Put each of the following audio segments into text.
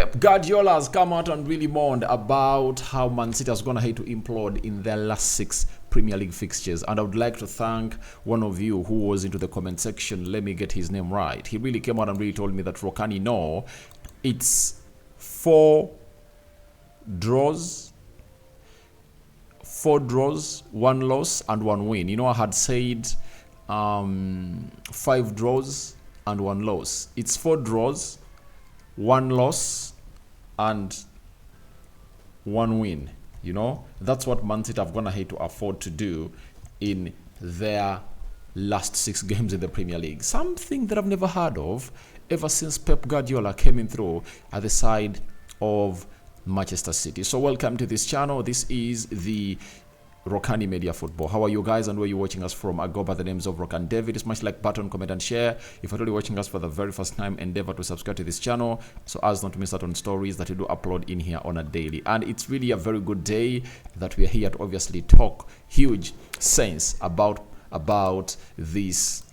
Pep Guardiola has come out and really mourned about how Man City has gone ahead to implode in their last 6 Premier League fixtures. And I would like to thank one of you who was into the comment section. Let me get his name right. He really came out and really told me that Rokani, no, it's 4 draws, 1 loss and 1 win. You know, I had said 5 draws and 1 loss. It's 4 draws, 1 loss and 1 win. You know, that's what Man City have gone ahead to afford to do in their last 6 games in the Premier League. Something that I've never heard of ever since Pep Guardiola came in through at the side of Manchester City. So welcome to this channel. This is the Rokani Media Football. How are you guys and where are you watching us from? I go by the names of Rokani David. Smash like button, comment and share. If you're really watching us for the very first time, endeavor to subscribe to this channel so as not to miss out on stories that we do upload in here on a daily. And it's really a very good day that we are here to obviously talk huge sense about this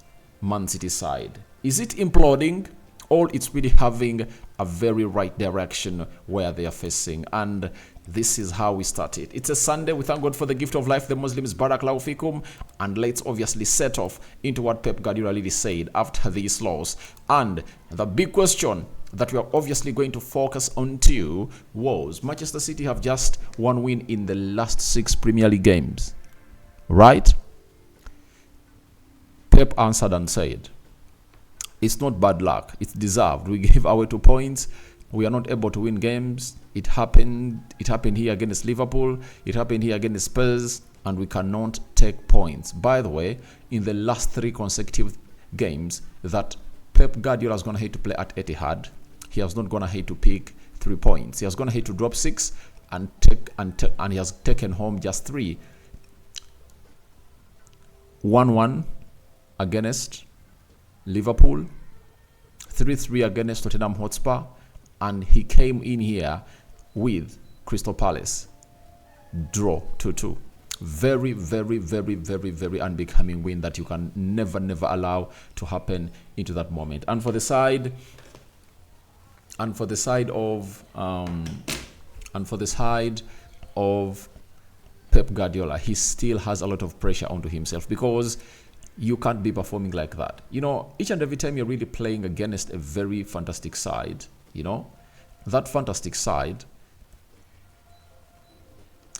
Man City side. Is it imploding? Or it's really having a very right direction where they are facing. And this is how we started. It's a Sunday. We thank God for the gift of life. The Muslims, Barakallahu fikum. And let's obviously set off into what Pep Guardiola really said after this loss. And the big question that we are obviously going to focus on to was Manchester City have just 1 win in the last 6 Premier League games. Right? Pep answered and said, it's not bad luck. It's deserved. We gave away 2 points. We are not able to win games. It happened here against Liverpool. It happened here against Spurs. And we cannot take points. By the way, in the last 3 consecutive games that Pep Guardiola has gone ahead to play at Etihad, he has not gone ahead to pick 3 points. He has gone ahead to drop 6 and he has taken home just 3. 1-1 against Liverpool, 3-3 against Tottenham Hotspur, and he came in here with Crystal Palace, draw 2-2. Very, very, very, very, very unbecoming win that you can never allow to happen into that moment. And for the side of Pep Guardiola, he still has a lot of pressure onto himself because you can't be performing like that. You know, each and every time you're really playing against a very fantastic side, you know, that fantastic side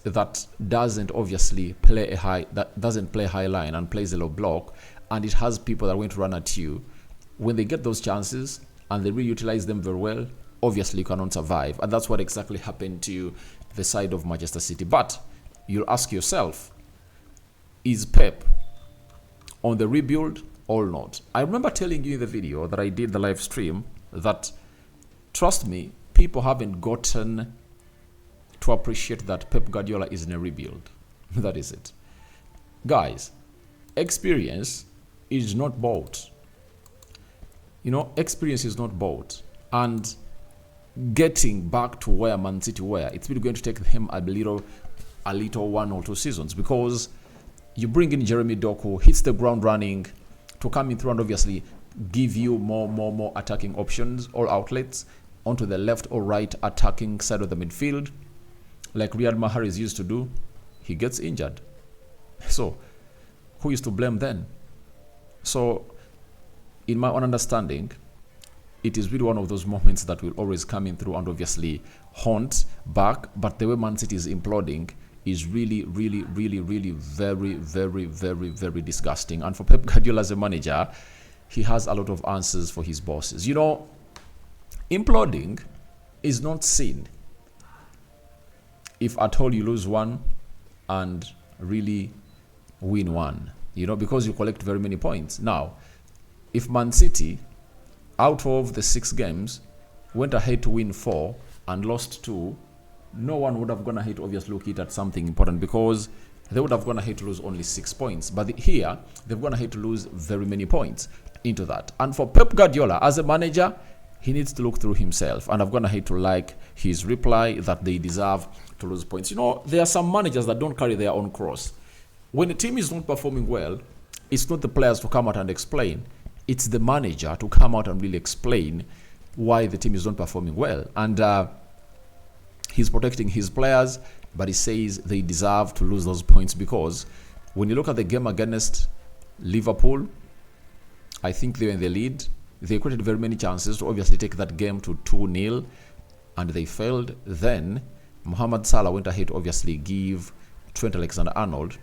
that doesn't obviously play high line and plays a low block, and it has people that are going to run at you. When they get those chances and they really utilize them very well, obviously you cannot survive. And that's what exactly happened to the side of Manchester City. But you'll ask yourself, is Pep on the rebuild or not? I remember telling you in the video that I did the live stream that, trust me, people haven't gotten to appreciate that Pep Guardiola is in a rebuild. That is it. Guys, experience is not bought. You know, experience is not bought. And getting back to where Man City were, it's really going to take him a little 1 or 2 seasons, because you bring in Jeremy Doku, hits the ground running to come in through and obviously give you more attacking options or outlets onto the left or right attacking side of the midfield, like Riyad Mahrez used to do. He gets injured. So, who is to blame then? So, in my own understanding, it is really one of those moments that will always come in through and obviously haunt back. But the way Man City is imploding is really very disgusting. And for Pep Guardiola as a manager, he has a lot of answers for his bosses. You know, imploding is not sin if at all you lose 1 and really win 1, you know, because you collect very many points. Now, if Man City, out of the 6 games, went ahead to win 4 and lost 2, no one would have gone ahead to obviously look at something important, because they would have gone ahead to lose only 6 points. But here, they've gone ahead to lose very many points into that. And for Pep Guardiola, as a manager, he needs to look through himself. And I've gone ahead to like his reply that they deserve to lose points. You know, there are some managers that don't carry their own cross. When a team is not performing well, it's not the players to come out and explain. It's the manager to come out and really explain why the team is not performing well. And he's protecting his players, but he says they deserve to lose those points, because when you look at the game against Liverpool, I think they were in the lead. They created very many chances to obviously take that game to 2-0, and they failed. Then Mohamed Salah went ahead to obviously give Trent Alexander-Arnold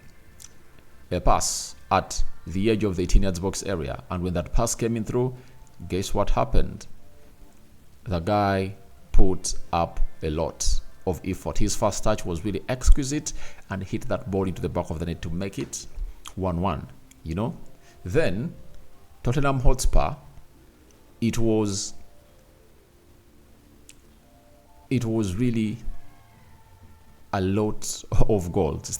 a pass at the edge of the 18-yard box area. And when that pass came in through, guess what happened? The guy put up a lot of effort. His first touch was really exquisite and hit that ball into the back of the net to make it 1-1, you know. Then Tottenham Hotspur, it was really a lot of goals.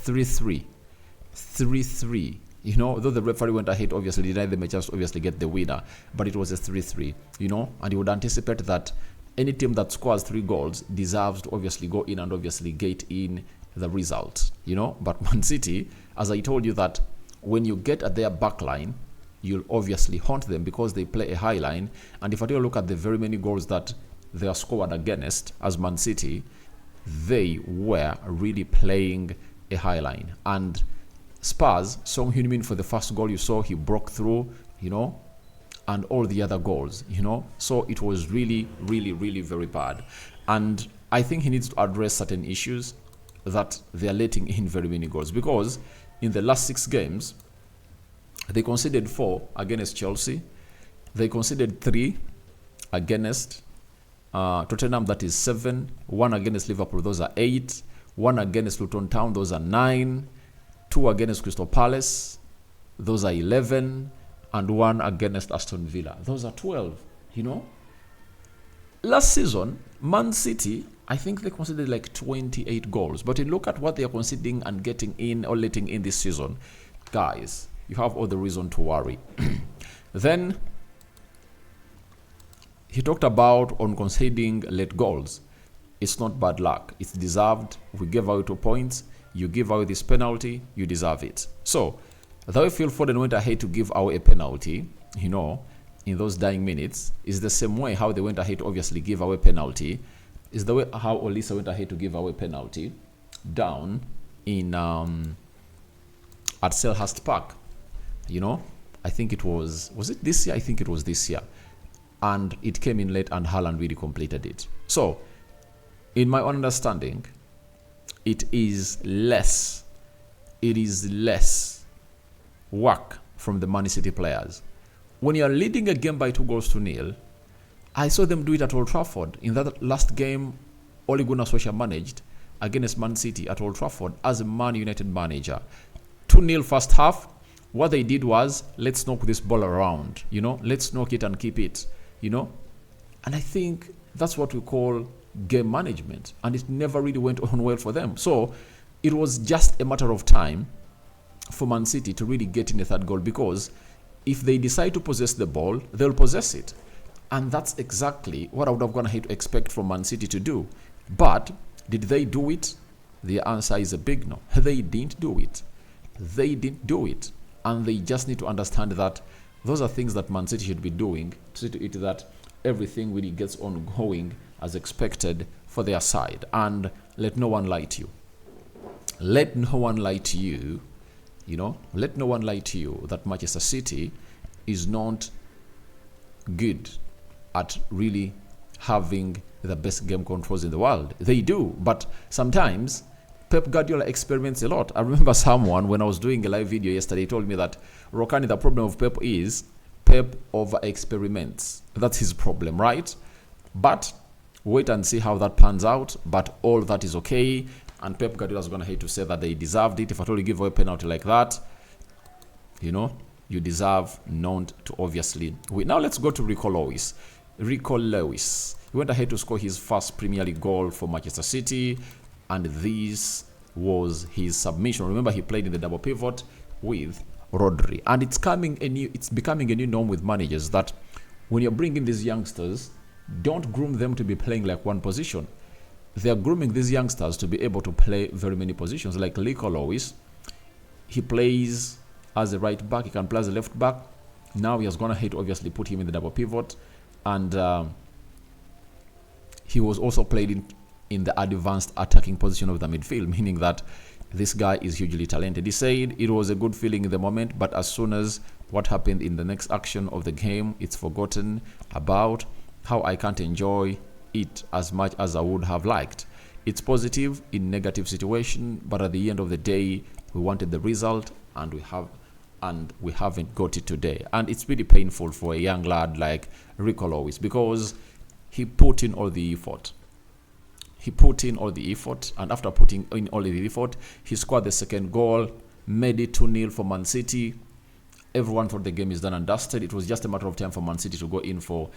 3-3, you know, though the referee went ahead, obviously denied them a chance to obviously get the winner, but it was a 3-3, you know. And you would anticipate that any team that scores 3 goals deserves to obviously go in and obviously get in the result, you know. But Man City, as I told you, that when you get at their back line, you'll obviously haunt them because they play a high line. And if I take a look at the very many goals that they are scored against as Man City, they were really playing a high line. And Spurs, Son Heung-min, for the first goal you saw, he broke through, you know, and all the other goals, you know. So it was really, really, really very bad. And I think he needs to address certain issues that they are letting in very many goals, because in the last 6 games, they conceded 4 against Chelsea. They conceded 3 against Tottenham, that is 7. 1 against Liverpool, those are 8. 1 against Luton Town, those are 9. 2 against Crystal Palace, those are 11. And 1 against Aston Villa, those are 12, you know. Last season, Man City, I think they conceded like 28 goals. But you look at what they are conceding and getting in or letting in this season, guys, you have all the reason to worry. Then he talked about on conceding late goals. It's not bad luck. It's deserved. We gave away 2 points. You give away this penalty, you deserve it. So, the way Phil Foden went ahead to give away a penalty, you know, in those dying minutes, is the same way how they went ahead to obviously give away penalty, is the way how Olisa went ahead to give away penalty down in at Selhurst Park. You know, I think it was it this year? I think it was this year. And it came in late and Haaland really completed it. So, in my understanding, it is less work from the Man City players. When you are leading a game by 2-0, I saw them do it at Old Trafford. In that last game, Ole Gunnar Solskjaer managed against Man City at Old Trafford as a Man United manager. 2-0 first half. What they did was, let's knock this ball around, you know, let's knock it and keep it, you know. And I think that's what we call game management, and it never really went on well for them. So it was just a matter of time for Man City to really get in the 3rd goal, because if they decide to possess the ball, they'll possess it. And that's exactly what I would have gone ahead to expect from Man City to do. But did they do it? The answer is a big no. They didn't do it. They didn't do it. And they just need to understand that those are things that Man City should be doing to see to it that everything really gets on going as expected for their side. And let no one lie to you. Let no one lie to you, you know, let no one lie to you that Manchester City is not good at really having the best game controls in the world. They do, but sometimes Pep Guardiola experiments a lot. I remember someone, when I was doing a live video yesterday, told me that, Rokani, the problem of Pep is Pep over-experiments. That's his problem, right? But wait and see how that pans out. But all that is okay. And Pep Guardiola is going to hate to say that they deserved it. If I told you give away a penalty like that, you know, you deserve not to obviously win. Now let's go to Rico Lewis. Rico Lewis. He went ahead to score his first Premier League goal for Manchester City. And this was his submission. Remember, he played in the double pivot with Rodri. And it's becoming a new norm with managers that when you're bringing these youngsters, don't groom them to be playing like one position. They're grooming these youngsters to be able to play very many positions. Like Rico Lewis, he plays as a right back. He can play as a left back. Now he has gone ahead to obviously put him in the double pivot. And he was also played in the advanced attacking position of the midfield, meaning that this guy is hugely talented. He said it was a good feeling in the moment, but as soon as what happened in the next action of the game, it's forgotten about. How I can't enjoy it as much as I would have liked. It's positive in negative situation, but at the end of the day, we wanted the result, and we haven't got it today. And it's really painful for a young lad like Rico Lewis, because he put in all the effort. And after putting in all the effort, he scored the second goal, made it 2-0 for Man City. Everyone thought the game is done and dusted. It was just a matter of time for Man City to go in for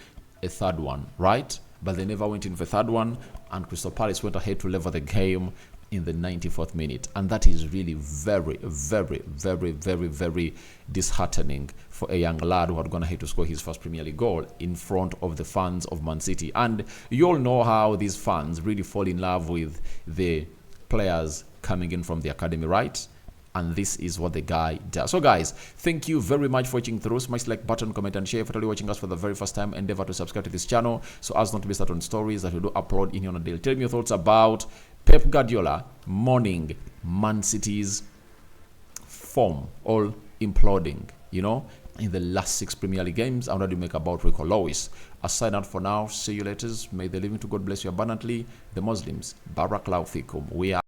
a third one, right? But they never went in for a third one, and Crystal Palace went ahead to level the game in the 94th minute. And that is really very, very, very, very, very disheartening for a young lad who had gone ahead to score his first Premier League goal in front of the fans of Man City. And you all know how these fans really fall in love with the players coming in from the academy, right? And this is what the guy does. So guys, thank you very much for watching through. Smash like button, comment and share. If you're watching us for the very first time, endeavor to subscribe to this channel so as not to miss out on stories that we do upload in here on a daily. Tell me your thoughts about Pep Guardiola mourning Man City's form, all imploding, you know, in the last 6 Premier League games. And what do you make about Rico Lewis? I sign out for now. See you later. May the living to God bless you abundantly. The Muslims, Barakallahu Fikum. We are